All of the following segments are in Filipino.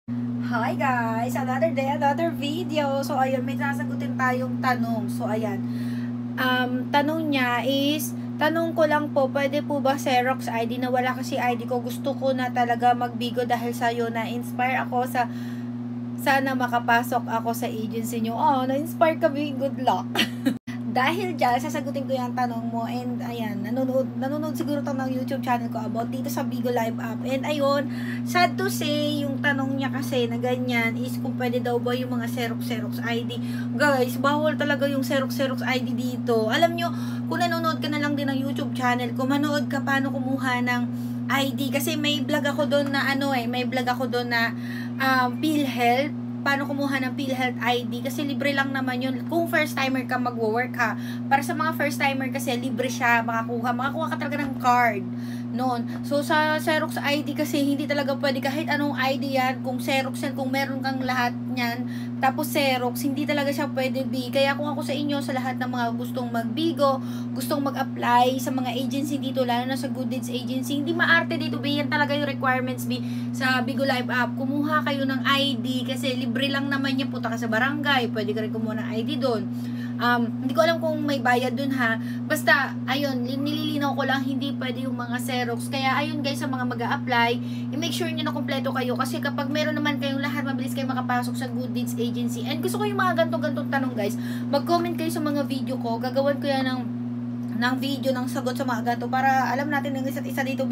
Hi guys! Another day, another video. So, ayun, may sasagutin tayong tanong. So, ayan. Tanong niya is, tanong ko lang po, pwede po ba Xerox ID na wala kasi ID ko? Gusto ko na talaga magbigo dahil sa'yo na-inspire ako sa sana makapasok ako sa agency nyo. Oh, na-inspire ka, good luck. Dahil dyan, sasagutin ko yung tanong mo. And ayan, nanonood siguro to ng YouTube channel ko about dito sa Bigo Live app. And ayun, sad to say, yung tanong niya kasi na ganyan is kung pwede daw ba yung mga Xerox ID. Guys, bawal talaga yung Xerox ID dito. Alam nyo, kung nanonood ka na lang din ng YouTube channel ko, manood ka paano kumuha ng ID. Kasi may vlog ako doon na may vlog ako doon na PhilHealth, paano kumuha ng PhilHealth ID kasi libre lang naman yun kung first timer ka magwo-work ha. Para sa mga first timer kasi libre siya makakuha ka talaga ng card noon. So sa Xerox ID kasi hindi talaga pwede kahit anong ID yan, kung Xerox yan, kung meron kang lahat niyan tapos Xerox, hindi talaga siya pwede kaya kung ako sa inyo, sa lahat ng mga gustong magbigo, gustong mag-apply sa mga agency dito, lalo na sa Good Deeds Agency, hindi maarte dito yan talaga yung requirements sa Bigo Live app. Kumuha kayo ng ID kasi libre lang naman yan. Punta ka sa barangay, pwede ka rin kumuha ng ID doon. Hindi ko alam kung may bayad dun ha. Basta, ayun, nililinaw ko lang, hindi pwede yung mga Xerox. Kaya ayun guys, sa mga mag-a-apply, i-make sure nyo na kompleto kayo. Kasi kapag meron naman kayong lahat, mabilis kayo makapasok sa Good Deeds Agency. And gusto ko yung mga gantong tanong guys, mag-comment kayo sa mga video ko. Gagawan ko yan ng video ng sagot sa mga ganito para alam natin ng isa't isa dito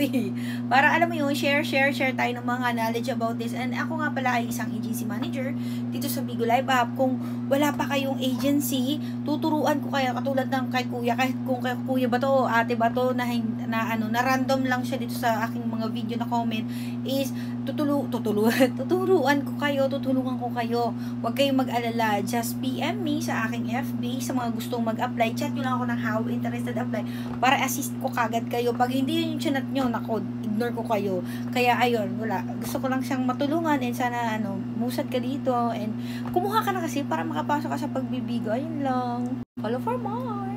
para alam mo yun, share tayo ng mga knowledge about this. And ako nga pala ay isang agency manager dito sa Bigo Live app. Kung wala pa kayong agency, tuturuan ko kayo katulad ng kay kuya, kahit kung kay kuya ba to o ate ba to na random lang siya dito sa aking mga video na comment is tutulungan ko kayo. Huwag kayong mag-alala, just PM me sa aking FB sa mga gustong mag-apply. Chat nyo lang ako ng how interested apply para assist ko kagad kayo. Pag hindi yung chinat nyo, ignore ko kayo. Kaya ayun, wala. Gusto ko lang siyang matulungan and sana musad ka dito and kumuha ka na kasi para makapasok ka sa pagbibigo. Ayun lang. Follow for more.